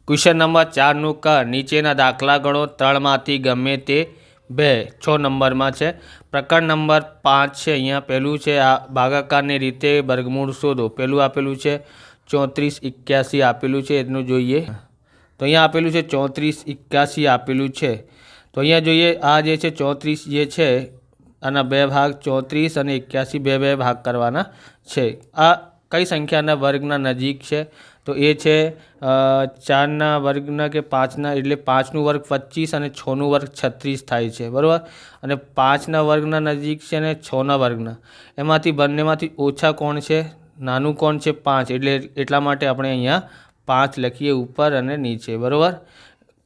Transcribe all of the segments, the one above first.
Question number 4નું ક નીચેના દાખલા ગણો 3માંથી ગમે તે 2 6 નંબરમાં છે। પ્રકરણ નંબર 5 છે। અહીંયા પહેલું છે આ ભાગાકારની રીતે વર્ગમૂળ શોધો। પહેલું આપેલું છે 34 81 આપેલું છે એનું જોઈએ। તો અહીંયા આપેલું છે 34 81 આપેલું છે। તો અહીંયા જોઈએ આ જે છે 34 જે છે આના બે ભાગ 34 અને 81 બે ભાગ કરવાના છે। આ કઈ સંખ્યાના વર્ગના નજીક છે? તો એ છે 4ના વર્ગના કે 5ના, એટલે 5નું વર્ગ 25 અને 6નું વર્ગ 36 થાય છે, બરાબર। અને 5ના વર્ગના નજીક છે અને 6ના વર્ગના, એમાંથી બંનેમાંથી ઓછા કોણ છે? નાનું કોણ છે? 5, એટલે એટલા માટે આપણે અહીંયા 5 લખીએ ઉપર અને નીચે, બરાબર।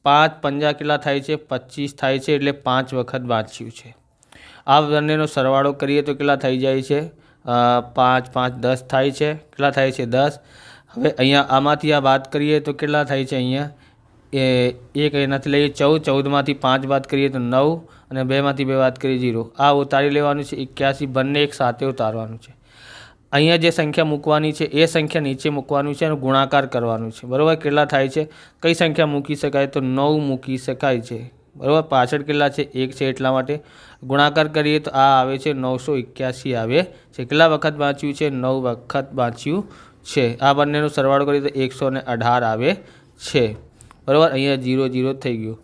5 પંજા કેટલા થાય છે? 25 થાય છે, એટલે 5 વખત વાંચ્યું છે। આ બંનેનો સરવાળો કરીએ તો કેટલા થઈ જાય છે? 5 5 10 થાય છે। કેટલા થાય છે? 10। હવે અહીંયા આમાંથી આ વાત કરીએ તો કેટલા થાય છે? અહીંયા એક એનાથી લઈએ 14, 14માંથી 5 વાત કરીએ તો 9 અને 2માંથી 2 વાત કરીએ 0। આ ઉતારી લેવાનું છે 81, બંને એક સાથે ઉતારવાનું છે। અહીંયા જે સંખ્યા મૂકવાની છે એ સંખ્યા નીચે મૂકવાનું છે અને ગુણાકાર કરવાનું છે, બરાબર। કેટલા થાય છે? કઈ સંખ્યા મૂકી શકાય? તો 9 મૂકી શકાય છે, બરાબર। પાછળ કેટલા છે? 1 છે, એટલા માટે ગુણાકાર કરીએ તો આ આવે છે 981 આવે છે। કેટલા વખત વાંચ્યું છે? 9 વખત વાંચ્યું છે। આ બંનેનો સરવાળો કરીએ તો 118 આવે છે, બરાબર। અહીંયા 0 0 થઈ ગયું,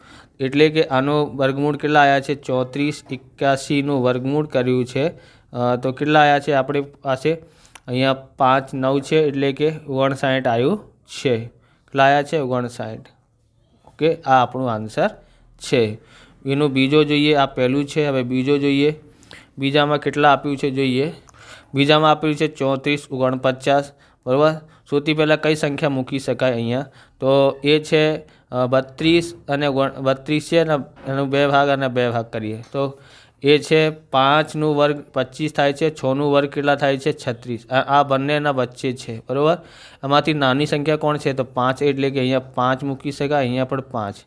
એટલે કે આનો વર્ગમૂળ કેટલા આવ્યા છે? 34 81નું વર્ગમૂળ કર્યું છે તો કેટલા આવ્યા છે આપણી પાસે? અહીંયા 5 9 છે, એટલે કે 59 આવ્યું છે। કેટલા આવ્યા છે? 59, ઓકે। આ આપણું આન્સર છે। એનું બીજો જોઈએ, આ પહેલું છે। હવે બીજો જોઈએ, બીજામાં કેટલા આપ્યું છે જોઈએ। બીજામાં આપ્યું છે 34 49, બરાબર। સૌથી પહેલાં કઈ સંખ્યા મૂકી શકાય અહીંયા? તો એ છે 32 અને 32 છે ને એનો 2 ભાગ અને 2 ભાગ કરીએ તો એ છે 5નું વર્ગ 25 થાય છે, 6નું વર્ગ કેટલા થાય છે? 36। આ બંનેના વચ્ચે છે, બરાબર। આમાંથી નાની સંખ્યા કોણ છે? તો 5, એટલે કે અહીંયા 5 મૂકી શકાય, અહીંયા પણ 5।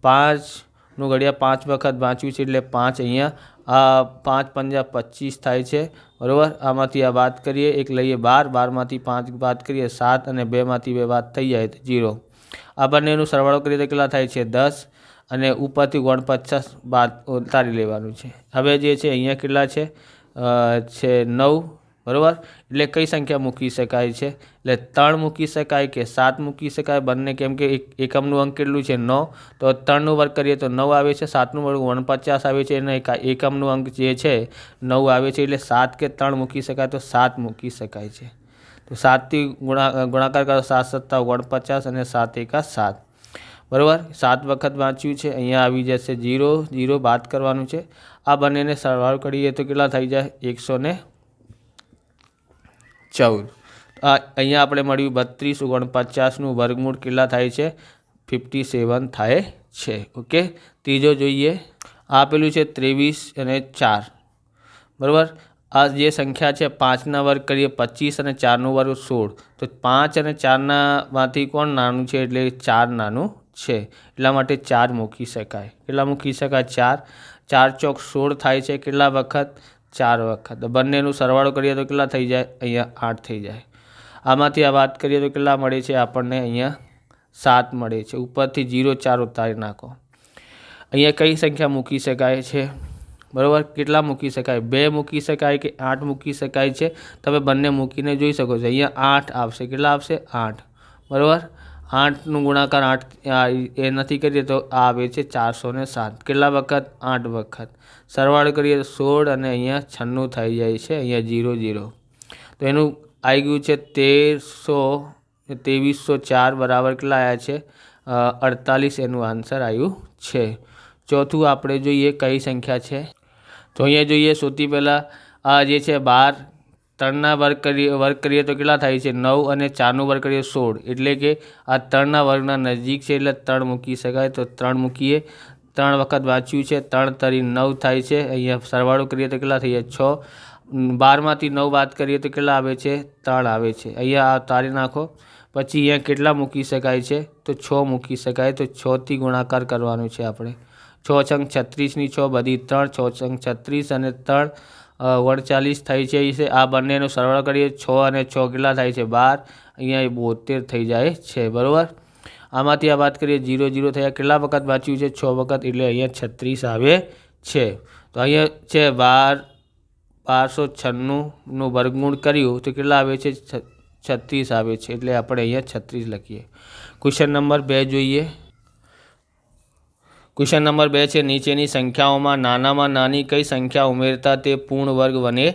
5નું ઘડિયા 5 વખત વાંચ્યું છે, એટલે 5 અહીંયા આ 5 પંજા 25 થાય છે, બરાબર। આમાંથી આ વાત કરીએ, એક લઈએ 12, 12માંથી 5 વાત કરીએ 7 અને 2માંથી 2 વાત થઈ જાય તો 0। આ બંનેનું સરવાળો કરીએ તો કેટલા થાય છે? 10 અને ઉપરથી 49 બાદ ઉતારી લેવાનું છે। હવે જે છે અહીંયા કેટલા છે? 9, બરાબર। એટલે કઈ સંખ્યા મૂકી શકાય છે? એટલે 3 મૂકી શકાય કે 7 મૂકી શકાય? બંને, કેમ કે એકમનું અંક કેટલું છે? 9, તો 3નું વર્ગ કરીએ તો 9 આવે છે, 7નું વર્ગ 49 આવે છે અને એકમનું અંક જે છે 9 આવે છે, એટલે 7 કે 3 મૂકી શકાય? તો 7 મૂકી શકાય છે। તો 7થી ગુણાકાર કરો, 7 7 49 અને 7 1 7, બરાબર। 7 વખત વાંચ્યું છે, અહીંયા આવી જશે 0 0 બાદ કરવાનું છે। આ બંનેને સરવાળો કરીએ તો કેટલા થઈ જાય? 114। અહીંયા આપણે મળ્યું 32 49નું વર્ગમૂળ કેટલા થાય છે? 57 થાય છે, ઓકે। ત્રીજો જોઈએ, આ આપેલું છે 23 અને 4, બરાબર। આ જે સંખ્યા છે 5ના વર્ગ કરીએ 25 અને 4નો વર્ગ 16, તો 5 અને 4નામાંથી કોણ નાનું છે? એટલે 4 નાનું છે, એટલા માટે 4 મૂકી શકાય। કેટલા મૂકી શકાય? 4। 4 ચોક 16 થાય છે, કેટલા વખત? 4 વખત। બંનેનું સરવાળો કરીએ તો કેટલા થઈ જાય? અહીંયા 8 થઈ જાય। આમાંથી આ વાત કરીએ તો કેટલા મળે છે આપણને? અહીંયા 7 મળે છે। ઉપરથી 0 4 ઉતારી નાખો। અહીંયા કઈ સંખ્યા મૂકી શકાય છે? બરાબર, કેટલા મૂકી શકાય? 2 મૂકી શકાય કે 8 મૂકી શકાય છે? તમે બંને મૂકીને જોઈ શકો છો। અહીંયા 8 આવશે, કેટલા આવશે? 8, બરાબર। 8નું ગુણાકાર 8 એ નથી કરીએ તો આ આવે છે 407। કેટલા વખત? 8 વખત। સરવાળો કરીએ તો 16 અને અહીંયા 96 થઈ જાય છે, અહીંયા 0 0। તો એનું આવી ગયું છે 2304 બરાબર કેટલા આવ્યા છે? 48 એનું આન્સર આવ્યું છે। ચોથું આપણે જોઈએ કઈ સંખ્યા છે? તો અહીંયા જોઈએ સૌથી પહેલાં આ જે છે 12, 3ના વર્ગ કરીએ તો કેટલા થાય છે? 9 અને 4નું વર્ગ કરીએ 16, એટલે કે આ 3ના વર્ગના નજીક છે, એટલે 3 મૂકી શકાય, તો 3 મૂકીએ। 3 વખત વાંચ્યું છે, 3 તરી 9 થાય છે, અહીંયા સરવાળો કરીએ તો કેટલા થઈ જાય? 6। 12માંથી 9 વાત કરીએ તો કેટલા આવે છે? 3 આવે છે, અહીંયા આ તારી નાખો। પછી અહીંયા કેટલા મૂકી શકાય છે? તો 6 મૂકી શકાય, તો 6થી ગુણાકાર કરવાનું છે આપણે। 6 છંગ 36ની 6 બધી 3, 6 છંગ 36 અને 3 39 થઈ છે। આ બંનેનો સરવાળો કરીએ 6 અને 6 કેટલા થાય છે? 12, અહીંયા 72 થઈ જાય છે, બરાબર। આમાંથી આ વાત કરીએ 0 0 થયા, કેટલા વખત વાંચ્યું છે? 6 વખત, એટલે અહીંયા 36 આવે છે. તો અહીંયા છે 1296નું વર્ગમૂળ કર્યું તો કેટલા આવે છે? 36 આવે છે, એટલે આપણે અહીંયા 36 લખીએ. ક્વેશ્ચન નંબર 2 જોઈએ. ક્વેશ્ચન નંબર 2 છે, નીચેની સંખ્યાઓમાં નાનામાં નાની કઈ સંખ્યા ઉમેરતા તે પૂર્ણ વર્ગ બને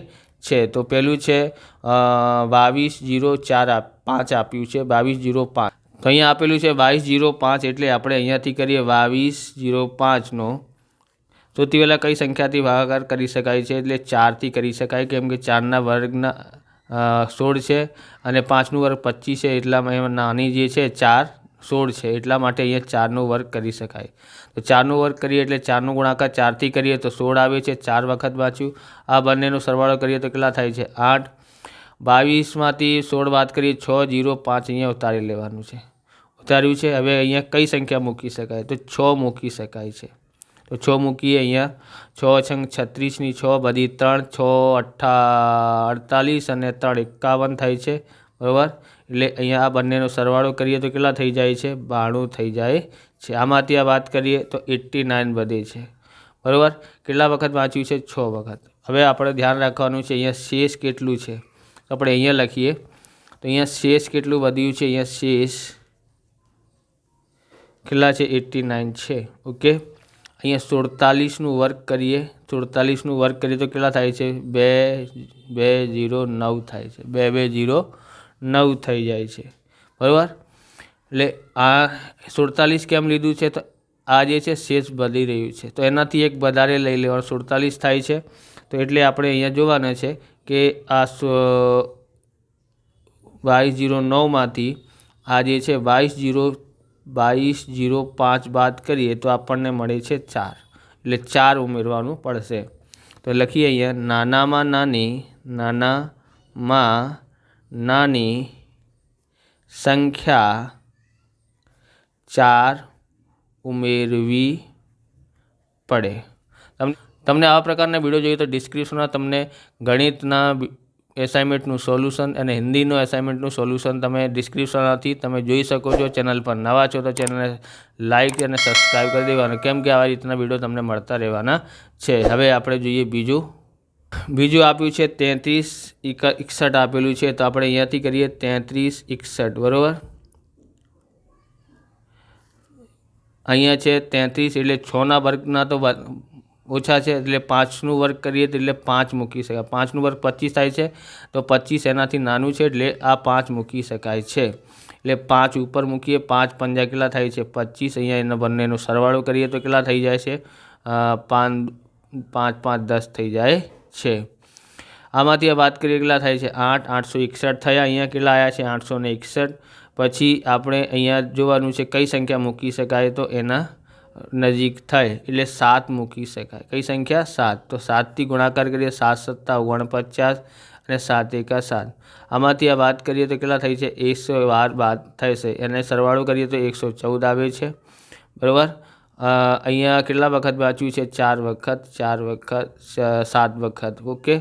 છે? તો પહેલું છે 2204 આપ્યું છે, 2205. તો અહીંયા આપેલું છે 2205, એટલે આપણે અહીંયાથી કરીએ 2205નો સૌથી પહેલાં કઈ સંખ્યાથી ભાગાકાર કરી શકાય છે? એટલે 4થી કરી શકાય, કેમ કે 4ના વર્ગના 16 છે અને 5નું વર્ગ 25 છે, એટલામાં નાની જે છે 4 16 છે, એટલા માટે અહીંયા 4નો વર્ગ કરી શકાય. તો 4નો વર્ગ કરીએ એટલે 4નો ગુણાકાર 4થી કરીએ તો 16 આવે છે, 4 વખત વાંચ્યું. આ બંનેનો સરવાળો કરીએ તો કેટલા થાય છે? 8. 22માંથી 16 બાદ કરીએ 6 0 5, અહીંયા ઉતારી લેવાનું છે, ઉતાર્યું છે. હવે અહીંયા કઈ સંખ્યા મૂકી શકાય? તો 6 મૂકી શકાય છે. તો 6 મૂકીએ. અહીંયા 6 છંગ 36ની 6 બધી 3, 6 48 અને 3 51 થાય છે, બરાબર. એટલે અહીંયા આ બંનેનો સરવાળો કરીએ તો કેટલા થઈ જાય છે? 92 થઈ જાય છે. આમાંથી આ વાત કરીએ તો 89 વધે છે, બરાબર. કેટલા વખત વાંચ્યું છે? 6 વખત. હવે આપણે ધ્યાન રાખવાનું છે અહીંયા શેષ કેટલું છે, તો આપણે અહીંયા લખીએ. તો અહીંયા શેષ કેટલું વધ્યું છે? અહીંયા શેષ કેટલા છે? 89 છે, ઓકે. અહીંયા 47નું વર્ગ કરીએ, 47નું વર્ગ કરીએ તો કેટલા થાય છે? 2209 થાય છે, 2209 થઈ જાય છે, બરાબર. એટલે આ 47 કેમ લીધું છે? તો આ જે છે શેષ વધી રહ્યું છે, તો એનાથી એક વધારે લઈ લેવાનું, 47 થાય છે. તો એટલે આપણે અહીંયા જોવાના છે કે આ 2209માંથી આ જે છે 2205 બાદ કરીએ તો આપણને મળે છે 4, એટલે 4 ઉમેરવાનું પડશે. તો લખીએ અહીંયા નાનામાં નાની સંખ્યા 4 ઉમેરવી પડે. તમને આવા પ્રકારના વિડીયો જોઈએ તો ડિસ્ક્રિપ્શનમાં તમને ગણિતના એસાઇનમેન્ટનું સોલ્યુશન અને હિન્દીનું એસાઇનમેન્ટનું સોલ્યુશન તમે ડિસ્ક્રિપ્શનથી તમે જોઈ શકો છો. ચેનલ પર નવા છો તો ચેનલને લાઇક અને સબસ્ક્રાઈબ કરી દેવાનું, કેમ કે આવા રીતના વિડીયો તમને મળતા રહેવાના છે. હવે આપણે જોઈએ બીજું આપ્યું છે 33 61 આપેલું છે, તો આપણે અહીંયાથી કરીએ 33 61, બરાબર. અહીંયા છે 33, એટલે 6ના વર્ગના તો ઓછા છે, એટલે 5નું વર્ગ કરીએ તો એટલે 5 મૂકી શકાય. 5નું વર્ગ 25 થાય છે, તો 25 એનાથી નાનું છે, એટલે આ 5 મૂકી શકાય છે. એટલે 5 ઉપર મૂકીએ. 5 પંજા કેટલા થાય છે? 25. અહીંયા એના બંનેનો સરવાળો કરીએ તો કેટલા થઈ જાય છે? 5 5 10 થઈ જાય છે. આમાંથી આ વાત કરીએ કેટલા થાય છે? 8 861 થયા. અહીંયા કેટલા આવ્યા છે? 861. પછી આપણે અહીંયા જોવાનું છે કઈ સંખ્યા મૂકી શકાય, તો એના નજીક થાય એટલે 7 મૂકી શકાય. કઈ સંખ્યા? 7. તો 7થી ગુણાકાર કરીએ, 7 7 49 અને 7 1 7. આમાંથી આ વાત કરીએ તો કેટલા થાય છે? 112 બાદ થશે, એને સરવાળો કરીએ તો 114 આવે છે, બરાબર. અહીંયા કેટલા વખત વાંચ્યું છે? 4 વખત, 7 વખત, ઓકે.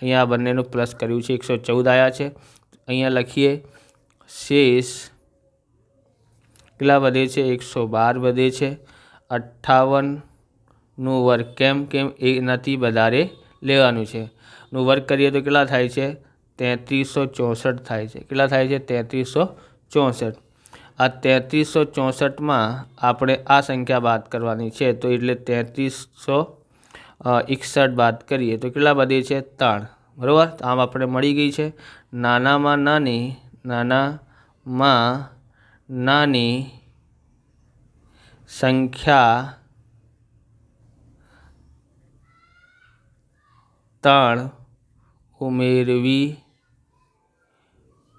અહીંયા આ બંનેનું પ્લસ કર્યું છે, 114 આવ્યા છે. અહીંયા લખીએ શેષ કેટલા વધે છે? 112 વધે છે. 58નું વર્ગ કેમ એનાથી વધારે લેવાનું છે. નું વર્ગ કરીએ તો કેટલા થાય છે? 3364 થાય છે. કેટલા થાય છે? 3364. આ 3364માં આપણે આ સંખ્યા બાદ કરવાની છે, તો એટલે 3361 બાદ કરીએ તો કેટલા વધે છે? 3, બરાબર. આમ આપણે મળી ગઈ છે નાનામાં નાની સંખ્યા 3 ઉમેરવી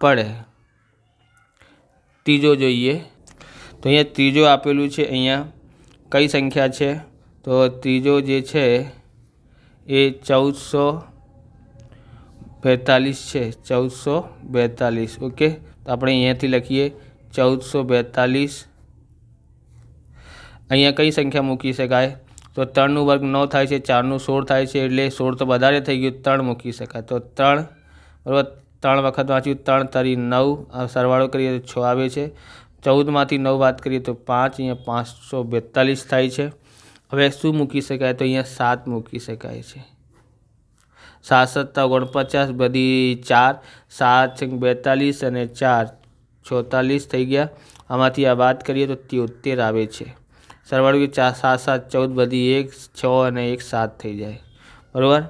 પડે. ત્રીજો જોઈએ. તો અહીંયા ત્રીજો આપેલું છે, અહીંયા કઈ સંખ્યા છે? તો ત્રીજો જે છે એ 1442 છે, 1442, ઓકે. તો આપણે અહીંયાથી લખીએ 1442. અહીંયા કઈ સંખ્યા મૂકી શકાય? તો 3નું વર્ગ 9 થાય છે, 4નું 16 થાય છે, એટલે 16 તો વધારે થઈ ગયું, 3 મૂકી શકાય. તો 3, બરાબર. 3 વખત વાંચ્યું, 3 તરી 9, સરવાળો કરીએ તો 6 આવે છે. 14માંથી 9 બાદ કરીએ તો 5, અહીંયા 542 થાય છે। હવે શું મૂકી શકાય? તો અહીંયા 7 મૂકી શકાય છે। 7 સત્તા 49 બધી 4, 7 42 અને 4 46 થઈ ગયા। આમાંથી આ બાદ કરીએ તો 73 આવે છે। સરવાળો કે 4 7 7 14 બધી 1 6 અને 1 7 થઈ જાય, બરાબર।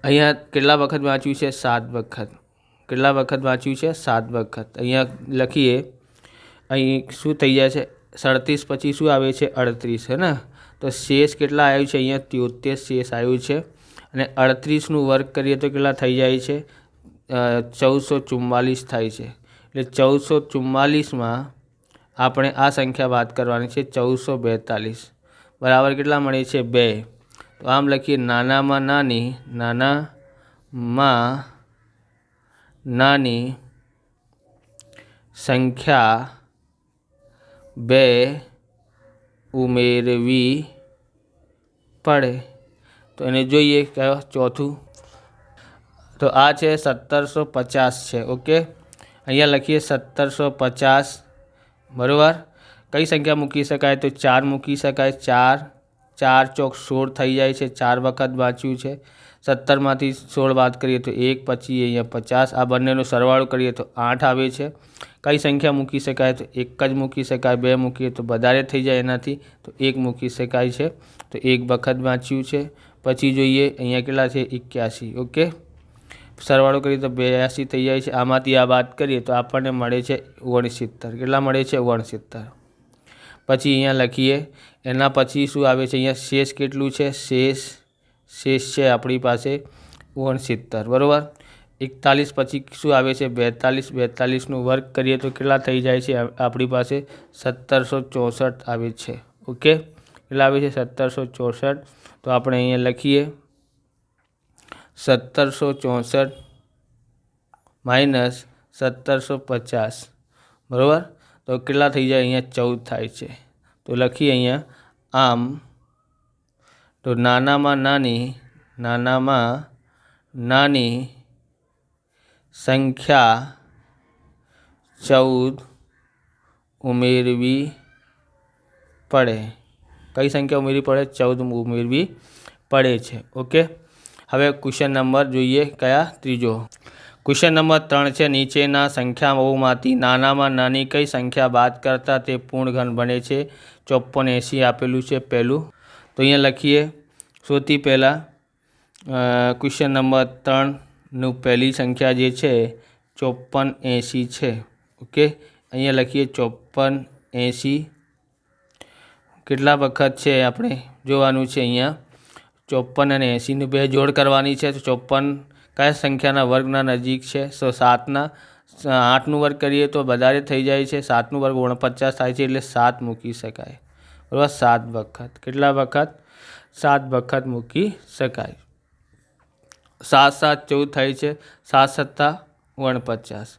અહીંયા કેટલા વખત વાંચ્યું છે? 7 વખત। કેટલા વખત વાંચ્યું છે? 7 વખત। અહીંયા લખીએ, અહીં શું થઈ જાય છે? 37 પછી શું આવે છે? 38, है ना। તો શેષ કેટલા આવ્યું છે? અહીંયા 73 શેષ આવ્યું છે। અને 38નું વર્ગ કરીએ તો કેટલા થઈ જાય છે? 1444 થાય છે। એટલે 1444માં આપણે આ સંખ્યા બાદ કરવાની છે, 1442 બરાબર કેટલા મળે છે? 2। તો આમ લખીએ, નાનામાં નાની સંખ્યા 2 ઉમેરવી પડે। તો એને જોઈએ કયો? ચોથું। તો આ છે 1750 છે, ઓકે। અહીંયા લખીએ 1750, બરાબર। કઈ સંખ્યા મૂકી શકાય? તો 4 મૂકી શકાય। 4 4 ચોક 16 થઈ જાય છે। 4 વખત વાંચ્યું છે। 17માંથી 16 બાદ કરીએ તો 1, પછી અહીંયા 50, આ બંનેનો સરવાળો કરીએ તો 8 આવે છે। કઈ સંખ્યા મૂકી શકાય? તો 1 જ મૂકી શકાય। 2 મૂકીએ તો વધારે થઈ જાય એનાથી, તો 1 મૂકી શકાય છે। તો 1 વખત વાંચ્યું છે। પછી જોઈએ અહીંયા કેટલા છે? 81, ઓકે। સરવાળો કરીએ તો 82 થઈ જાય છે। આમાંથી આ બાદ કરીએ તો આપણને મળે છે 69। કેટલા મળે છે? 69। પછી અહીંયા લખીએ, એના પછી શું આવે છે? અહીંયા શેષ કેટલું છે? શેષ છે આપણી પાસે 69, બરાબર। 41 પછી શું આવે છે? 42। 42નું વર્ગ કરીએ તો કેટલા થઈ જાય છે આપણી પાસે? 1764 આવે છે, ઓકે। કેટલા આવે છે? 1764। તો આપણે અહીંયા લખીએ 1764 માઇનસ 1750, બરાબર। તો કેટલા થઈ જાય? અહીંયા 14 થાય છે। તો લખીએ અહીંયા આમ, તો નાનામાં નાની સંખ્યા 14 ઉમેરવી પડે। કઈ સંખ્યા ઉમેરવી પડે? 14 ઉમેરવી પડે છે, ઓકે। હવે ક્વેશ્ચન નંબર જોઈએ કયા? ત્રીજો। ક્વેશ્ચન નંબર 3 છે, નીચેના સંખ્યાઓમાંથી નાનામાં નાની કઈ સંખ્યા બાદ કરતાં તે પૂર્ણઘન બને છે? 54 80 આપેલું છે પહેલું। તો અહીંયા લખીએ, સૌથી પહેલાં ક્વેશ્ચન નંબર 3નું પહેલી સંખ્યા જે છે 54 80 છે, ઓકે। અહીંયા લખીએ 54 80 કેટલા વખત છે આપણે જોવાનું છે। અહીંયા 54 અને 80ની 2 જોડ કરવાની છે। તો 54 કયા સંખ્યાના વર્ગના નજીક છે? તો 7ના 8નું વર્ગ કરીએ તો વધારે થઈ જાય છે। 7નું વર્ગ 49 થાય છે, એટલે 7 મૂકી શકાય, બરાબર। 7 વખત। કેટલા વખત? 7 વખત મૂકી શકાય। 7 7 14 થાય છે। 7 સત્તા 49।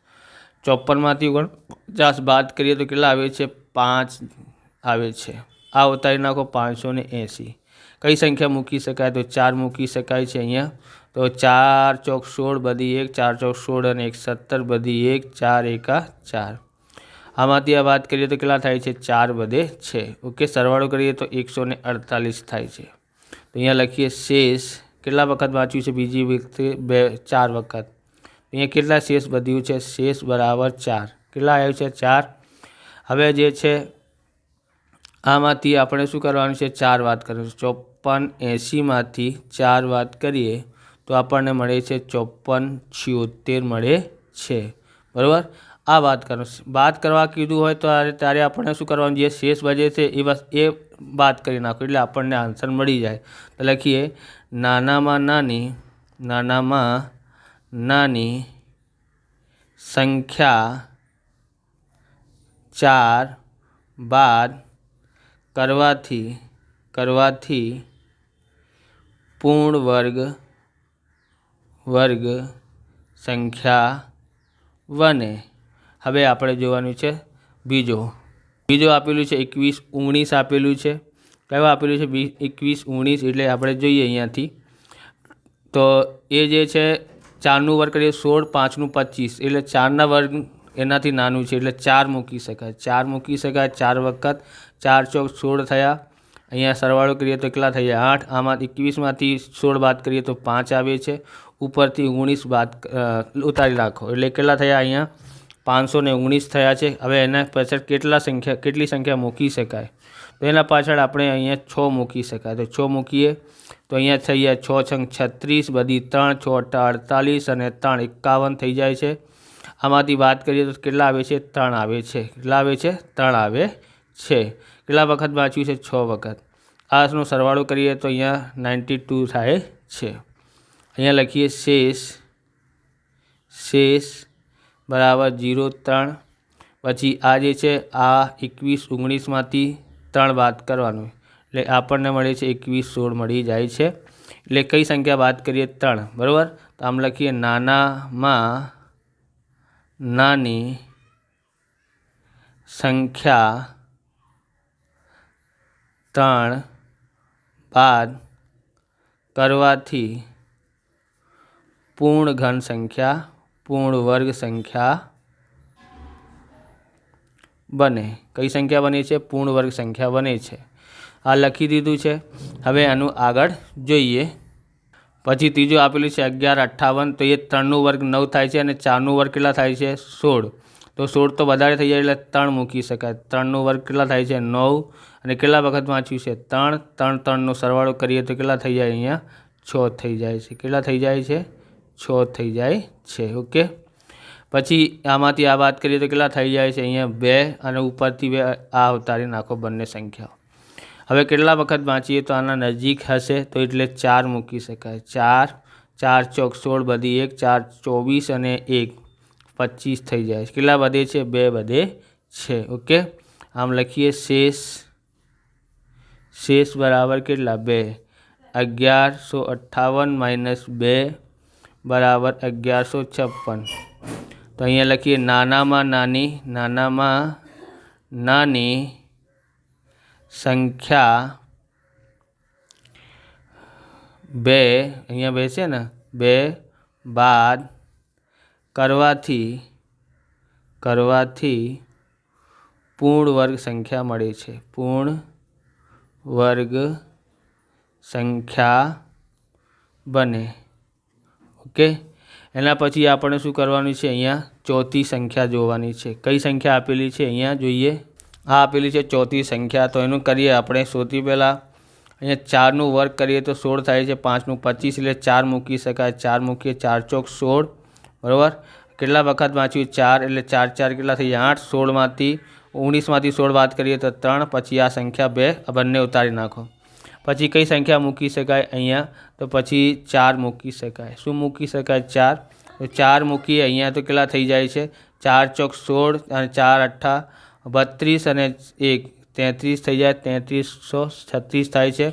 54માંથી 49 બાદ કરીએ તો કેટલા આવે છે? 5 આવે છે। આ ઉતારી નાખો, 580। કઈ સંખ્યા મૂકી શકાય? તો 4 મૂકી શકાય છે અહીંયા। તો 4 ચોક 16 બધી 1, 4 ચોક 16 અને 1 17 બધી 1, 4 એકા 4। આમાંથી આ વાત કરીએ તો કેટલા થાય છે? 4 વધે છે, ઓકે। સરવાળો કરીએ તો 148 થાય છે। તો અહીંયા લખીએ શેષ કેટલા વખત વાંચ્યું છે? બીજી વખતે 4 વખત। અહીંયા કેટલા શેષ વધ્યું છે? શેષ બરાબર 4। કેટલા આવ્યું છે? 4। હવે જે છે આમાંથી આપણે શું કરવાનું છે? 4 વાત કરવાનું છે। 54 80માંથી 4 વાત કરીએ તો આપણને મળે છે 54 76 મળે છે, બરાબર। આ વાત કરવા કીધું હોય તો ત્યારે આપણે શું કરવાનું? જે શેષ બચે છે એ બાદ કરી નાખો, એટલે આપણને આન્સર મળી જાય। તો લખીએ નાનામાં નાની સંખ્યા 4 બાદ કરવાથી પૂર્ણ વર્ગ સંખ્યા બને। હવે આપણે જોવાનું છે બીજો આપેલું છે 21 19 આપેલું છે। કયું આપેલું છે? 21 19। એટલે આપણે જોઈએ અહીંયાથી, તો એ જે છે 4નું વર્ગ કરીએ 16, 5નું 25, એટલે 4ના વર્ગ એનાથી નાનું છે એટલે 4 મૂકી શકાય, 4 મૂકી શકાય. 4 વખત 4 ચોક 16 થયા. અહીંયા સરવાળો કરીએ તો કેટલા થઈ જાય 8. આમાં 21માંથી 16 બાદ કરીએ તો 5 આવે છે. ઉપરથી 19 બાદ ઉતારી રાખો એટલે કેટલા થયા અહીંયા 519 થયા છે. હવે એના પાછળ કેટલી સંખ્યા મૂકી શકાય તો એના પાછળ આપણે અહીંયા 6 મૂકી શકાય. તો 6 મૂકીએ તો અહીંયા થઈ જાય 6 × 36 બધી 3, 6 × 48 અને 3 51 થઈ જાય છે. આમાંથી વાત કરીએ તો કેટલા આવે છે 3 આવે છે. કેટલા આવે છે 3 આવે છે. કેટલા વખત વાંચ્યું છે 6 વખત. આનો સરવાળો કરીએ તો અહીંયા 92 થાય છે. અહીંયા લખીએ શેષ બરાબર 0 3. પછી આ જે છે આ 21 19માંથી 3 બાદ કરવાનું એટલે આપણને મળે છે 21 16 મળી જાય છે. એટલે કઈ સંખ્યા બાદ કરીએ 3 બરાબર. તો આમ લખીએ નાનામાં નાની સંખ્યા 3 બાદ કરવાથી પૂર્ણ ઘન સંખ્યા પૂર્ણ વર્ગ સંખ્યા બને. કઈ સંખ્યા બને છે પૂર્ણ વર્ગ સંખ્યા બને છે. આ લખી દીધું છે. હવે આનું આગળ જોઈએ. પછી ત્રીજું આપેલું છે 11 58. તો એ 3નો વર્ગ 9 થાય છે અને 4નો વર્ગ કેટલા થાય છે 16. તો 16 તો વધારે થઈ જાય એટલે 3 મૂકી શકાય. 3નો વર્ગ કેટલા થાય છે 9 અને કેટલા વખત વાંચ્યું છે 3. 3નો સરવાળો કરીએ તો કેટલા થઈ જાય અહીંયા 6 થઈ જાય છે. કેટલા થઈ જાય છે 6 થઈ જાય છે. ઓકે. પછી આમાંથી આ વાત કરીએ તો કેટલા થઈ જાય છે અહીંયા 2 અને ઉપરથી 2 આ ઉતારી નાખો બંને સંખ્યાઓ. હવે કેટલા વખત વાંચીએ તો આના નજીક હશે તો એટલે 4 મૂકી શકાય. 4 4 ચોક 16 બધી 1 4 24 અને 1 25 થઈ જાય છે. કેટલા વધે છે 2 વધે છે. ઓકે. આમ લખીએ શેષ બરાબર કેટલા 2. 1158 - 2 બરાબર 1156. તો અહીંયા લખીએ નાનામાં નાની સંખ્યા 2 અહીંયા 2 છે ને 2 બાદ કરવાથી પૂર્ણ વર્ગ સંખ્યા મળે છે. પૂર્ણ વર્ગ સંખ્યા બને. ઓકે. એના પછી આપણે શું કરવાનું છે અહીંયા ચોથી સંખ્યા જોવાની છે. કઈ સંખ્યા આપેલી છે અહીંયા જોઈએ. આ આપેલી છે ચોથી સંખ્યા. તો એનું કરીએ આપણે. સૌથી પહેલાં અહીંયા 4નો વર્ગ કરીએ તો 16 થાય છે. 5નું 25 એટલે 4 મૂકી શકાય. 4 મૂકીએ 4 ચોક 16 બરાબર. કેટલા વખત વાંચ્યું 4 એટલે 4 4 કેટલા થઈ જાય 8. 16માંથી 19માંથી 16 બાદ કરીએ તો 3. પછી આ સંખ્યા 2 બંને ઉતારી નાખો. પછી કઈ સંખ્યા મૂકી શકાય અહીંયા તો પછી 4 મૂકી શકાય. શું મૂકી શકાય 4. તો 4 મૂકીએ અહીંયા તો કેટલા થઈ જાય છે 4 ચોક 16 અને 4 8 32 અને 1 33 થઈ જાય. 3336 થાય છે.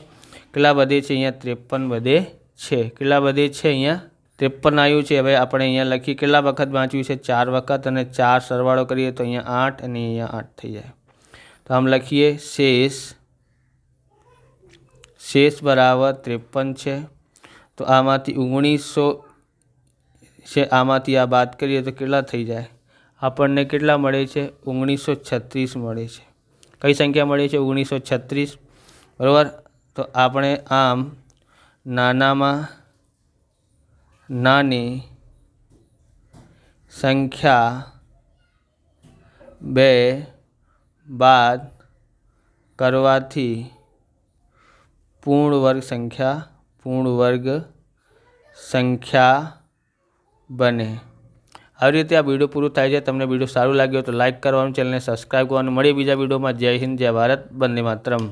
કેટલા વધે છે અહીંયા 53 વધે છે. કેટલા વધે છે અહીંયા 53 આવ્યું છે. હવે આપણે અહીંયા લખીએ કેટલા વખત વાંચ્યું છે 4 વખત અને 4 સરવાળો કરીએ તો અહીંયા 8 અને અહીંયા 8 થઈ જાય. તો આમ લખીએ શેષ બરાબર 53 છે. તો આમાંથી 1900 છે. આમાંથી આ બાદ કરીએ તો કેટલા થઈ જાય આપણને કેટલા મળે છે 1936 મળે છે. કઈ સંખ્યા મળે છે 1936 બરાબર. તો આપણે આમ નાનામાં નાની સંખ્યા 2 બાદ કરવાથી પૂર્ણ વર્ગ સંખ્યા બને. આવી રીતે આ વિડીયો પૂરું થાય છે. તમને વિડીયો સારું લાગ્યો તો લાઇક કરવાનું, ચેનલને સબસ્ક્રાઈબ કરવાનું. મળીએ બીજા વિડીયોમાં. જય હિન્દ, જય ભારત, વંદે માતરમ.